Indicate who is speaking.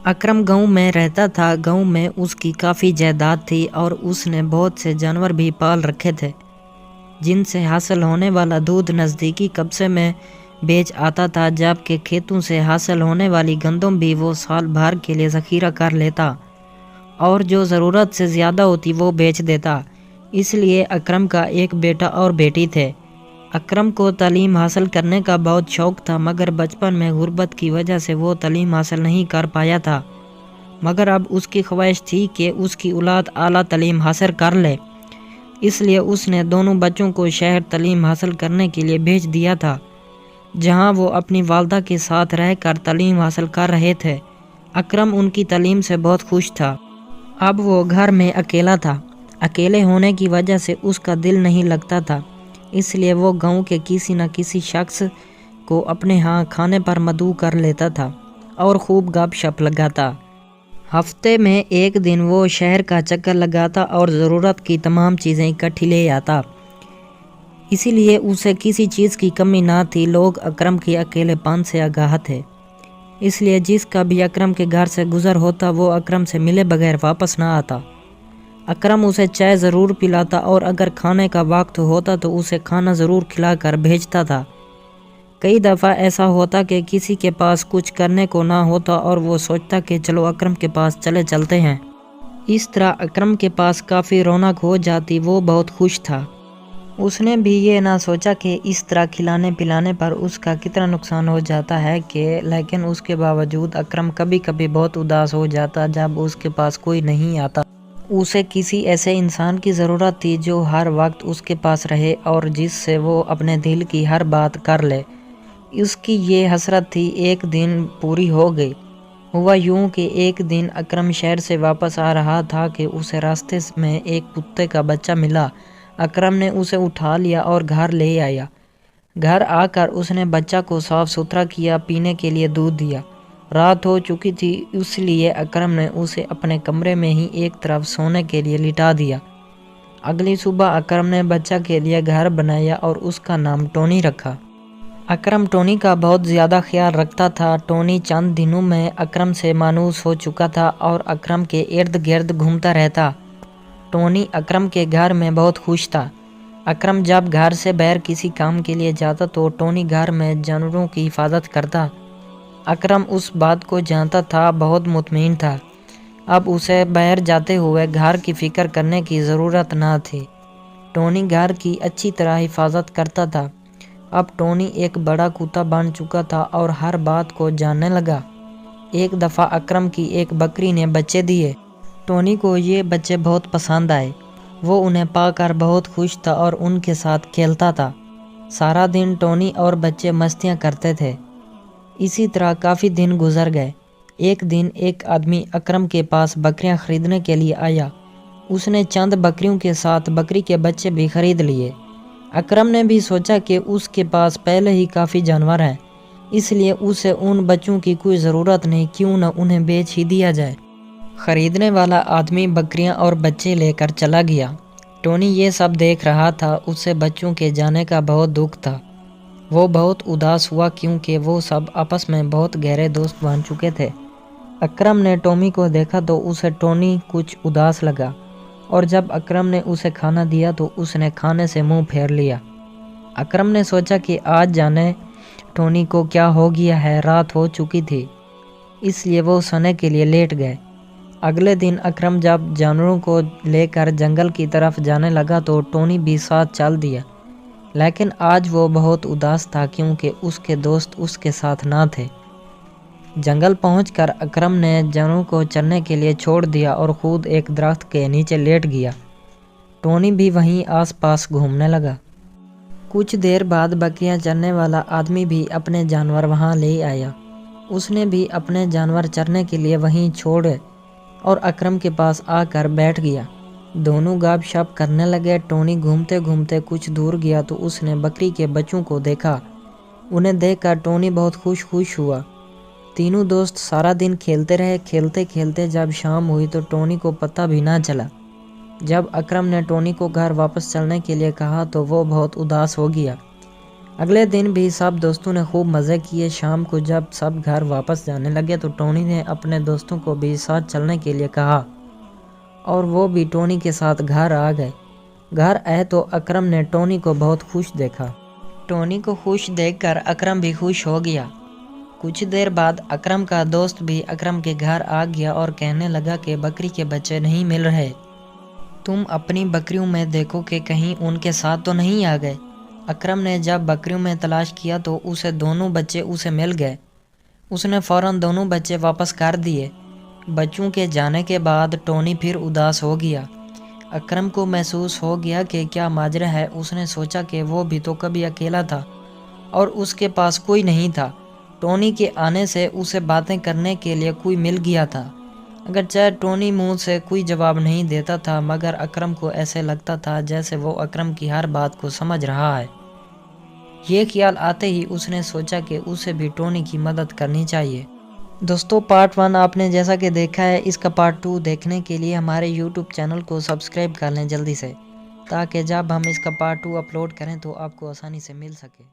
Speaker 1: اکرم گاؤں میں رہتا تھا۔ گاؤں میں اس کی کافی جائیداد تھی اور اس نے بہت سے جانور بھی پال رکھے تھے جن سے حاصل ہونے والا دودھ نزدیکی قصبے میں بیچ آتا تھا، جبکہ کھیتوں سے حاصل ہونے والی گندم بھی وہ سال بھر کے لیے ذخیرہ کر لیتا اور جو ضرورت سے زیادہ ہوتی وہ بیچ دیتا۔ اس لیے اکرم کا ایک بیٹا اور بیٹی تھے۔ اکرم کو تعلیم حاصل کرنے کا بہت شوق تھا، مگر بچپن میں غربت کی وجہ سے وہ تعلیم حاصل نہیں کر پایا تھا، مگر اب اس کی خواہش تھی کہ اس کی اولاد اعلیٰ تعلیم حاصل کر لے۔ اس لیے اس نے دونوں بچوں کو شہر تعلیم حاصل کرنے کے لیے بھیج دیا تھا، جہاں وہ اپنی والدہ کے ساتھ رہ کر تعلیم حاصل کر رہے تھے۔ اکرم ان کی تعلیم سے بہت خوش تھا۔ اب وہ گھر میں اکیلا تھا۔ اکیلے ہونے کی وجہ سے اس کا دل نہیں لگتا تھا، اس لیے وہ گاؤں کے کسی نہ کسی شخص کو اپنے ہاں کھانے پر مدعو کر لیتا تھا اور خوب گپ شپ لگاتا۔ ہفتے میں ایک دن وہ شہر کا چکر لگاتا اور ضرورت کی تمام چیزیں اکٹھی لے آتا، اسی لیے اسے کسی چیز کی کمی نہ تھی۔ لوگ اکرم کے اکیلے پن سے آگاہ تھے، اس لیے جس کا بھی اکرم کے گھر سے گزر ہوتا وہ اکرم سے ملے بغیر واپس نہ آتا۔ اکرم اسے چائے ضرور پلاتا اور اگر کھانے کا وقت ہوتا تو اسے کھانا ضرور کھلا کر بھیجتا تھا۔ کئی دفعہ ایسا ہوتا کہ کسی کے پاس کچھ کرنے کو نہ ہوتا اور وہ سوچتا کہ چلو اکرم کے پاس چلتے ہیں۔ اس طرح اکرم کے پاس کافی رونق ہو جاتی۔ وہ بہت خوش تھا۔ اس نے بھی یہ نہ سوچا کہ اس طرح کھلانے پلانے پر اس کا کتنا نقصان ہو جاتا ہے لیکن اس کے باوجود اکرم کبھی کبھی بہت اداس ہو جاتا جب اس کے پاس کوئی نہیں آتا۔ اسے کسی ایسے انسان کی ضرورت تھی جو ہر وقت اس کے پاس رہے اور جس سے وہ اپنے دل کی ہر بات کر لے۔ اس کی یہ حسرت تھی، ایک دن پوری ہو گئی۔ ہوا یوں کہ ایک دن اکرم شہر سے واپس آ رہا تھا کہ اسے راستے میں ایک کتے کا بچہ ملا۔ اکرم نے اسے اٹھا لیا اور گھر لے آیا۔ گھر آ کر اس نے بچہ کو صاف ستھرا کیا، پینے کے لیے دودھ دیا۔ رات ہو چکی تھی، اس لیے اکرم نے اسے اپنے کمرے میں ہی ایک طرف سونے کے لیے لٹا دیا۔ اگلی صبح اکرم نے بچہ کے لیے گھر بنایا اور اس کا نام ٹونی رکھا۔ اکرم ٹونی کا بہت زیادہ خیال رکھتا تھا۔ ٹونی چند دنوں میں اکرم سے مانوس ہو چکا تھا اور اکرم کے ارد گرد گھومتا رہتا۔ ٹونی اکرم کے گھر میں بہت خوش تھا۔ اکرم جب گھر سے باہر کسی کام کے لیے جاتا تو ٹونی گھر میں جانوروں کی حفاظت کرتا۔ اکرم اس بات کو جانتا تھا، بہت مطمئن تھا۔ اب اسے باہر جاتے ہوئے گھر کی فکر کرنے کی ضرورت نہ تھی۔ ٹونی گھر کی اچھی طرح حفاظت کرتا تھا۔ اب ٹونی ایک بڑا کتا بن چکا تھا اور ہر بات کو جاننے لگا۔ ایک دفعہ اکرم کی ایک بکری نے بچے دیے۔ ٹونی کو یہ بچے بہت پسند آئے۔ وہ انہیں پا کر بہت خوش تھا اور ان کے ساتھ کھیلتا تھا۔ سارا دن ٹونی اور بچے مستیاں کرتے تھے۔ اسی طرح کافی دن گزر گئے۔ ایک دن ایک آدمی اکرم کے پاس بکریاں خریدنے کے لیے آیا۔ اس نے چند بکریوں کے ساتھ بکری کے بچے بھی خرید لیے۔ اکرم نے بھی سوچا کہ اس کے پاس پہلے ہی کافی جانور ہیں، اس لیے اسے ان بچوں کی کوئی ضرورت نہیں، کیوں نہ انہیں بیچ ہی دیا جائے۔ خریدنے والا آدمی بکریاں اور بچے لے کر چلا گیا۔ ٹونی یہ سب دیکھ رہا تھا۔ اسے بچوں کے جانے کا بہت دکھ تھا۔ وہ بہت اداس ہوا کیونکہ وہ سب آپس میں بہت گہرے دوست بن چکے تھے۔ اکرم نے ٹونی کو دیکھا تو اسے ٹونی کچھ اداس لگا اور جب اکرم نے اسے کھانا دیا تو اس نے کھانے سے منہ پھیر لیا۔ اکرم نے سوچا کہ آج جانے ٹونی کو کیا ہو گیا ہے، رات ہو چکی تھی، اس لیے وہ سونے کے لیے لیٹ گئے۔ اگلے دن اکرم جب جانوروں کو لے کر جنگل کی طرف جانے لگا تو ٹونی بھی ساتھ چل دیا، لیکن آج وہ بہت اداس تھا کیونکہ اس کے دوست اس کے ساتھ نہ تھے۔ جنگل پہنچ کر اکرم نے جانوروں کو چرنے کے لیے چھوڑ دیا اور خود ایک درخت کے نیچے لیٹ گیا۔ ٹونی بھی وہیں آس پاس گھومنے لگا۔ کچھ دیر بعد بکریاں چرنے والا آدمی بھی اپنے جانور وہاں لے آیا۔ اس نے بھی اپنے جانور چرنے کے لیے وہیں چھوڑے اور اکرم کے پاس آ کر بیٹھ گیا۔ دونوں گپ شپ کرنے لگے۔ ٹونی گھومتے گھومتے کچھ دور گیا تو اس نے بکری کے بچوں کو دیکھا۔ انہیں دیکھ کر ٹونی بہت خوش ہوا۔ تینوں دوست سارا دن کھیلتے رہے۔ کھیلتے کھیلتے جب شام ہوئی تو ٹونی کو پتہ بھی نہ چلا۔ جب اکرم نے ٹونی کو گھر واپس چلنے کے لیے کہا تو وہ بہت اداس ہو گیا۔ اگلے دن بھی سب دوستوں نے خوب مزے کیے۔ شام کو جب سب گھر واپس جانے لگے تو ٹونی نے اپنے دوستوں کو بھی ساتھ چلنے کے لیے کہا اور وہ بھی ٹونی کے ساتھ گھر آ گئے۔ گھر آئے تو اکرم نے ٹونی کو بہت خوش دیکھا۔ ٹونی کو خوش دیکھ کر اکرم بھی خوش ہو گیا۔ کچھ دیر بعد اکرم کا دوست بھی اکرم کے گھر آ گیا اور کہنے لگا کہ بکری کے بچے نہیں مل رہے، تم اپنی بکریوں میں دیکھو کہ کہیں ان کے ساتھ تو نہیں آ گئے۔ اکرم نے جب بکریوں میں تلاش کیا تو اسے دونوں بچے مل گئے۔ اس نے فوراً دونوں بچے واپس کر دیے۔ بچوں کے جانے کے بعد ٹونی پھر اداس ہو گیا۔ اکرم کو محسوس ہو گیا کہ کیا ماجرا ہے۔ اس نے سوچا کہ وہ بھی تو کبھی اکیلا تھا اور اس کے پاس کوئی نہیں تھا۔ ٹونی کے آنے سے اسے باتیں کرنے کے لیے کوئی مل گیا تھا۔ اگرچہ ٹونی منہ سے کوئی جواب نہیں دیتا تھا مگر اکرم کو ایسے لگتا تھا جیسے وہ اکرم کی ہر بات کو سمجھ رہا ہے۔ یہ خیال آتے ہی اس نے سوچا کہ اسے بھی ٹونی کی مدد کرنی چاہیے۔ دوستو پارٹ 1 آپ نے جیسا کہ دیکھا ہے، اس کا پارٹ 2 دیکھنے کے لیے ہمارے یوٹیوب چینل کو سبسکرائب کر لیں جلدی سے، تاکہ جب ہم اس کا پارٹ 2 اپلوڈ کریں تو آپ کو آسانی سے مل سکے۔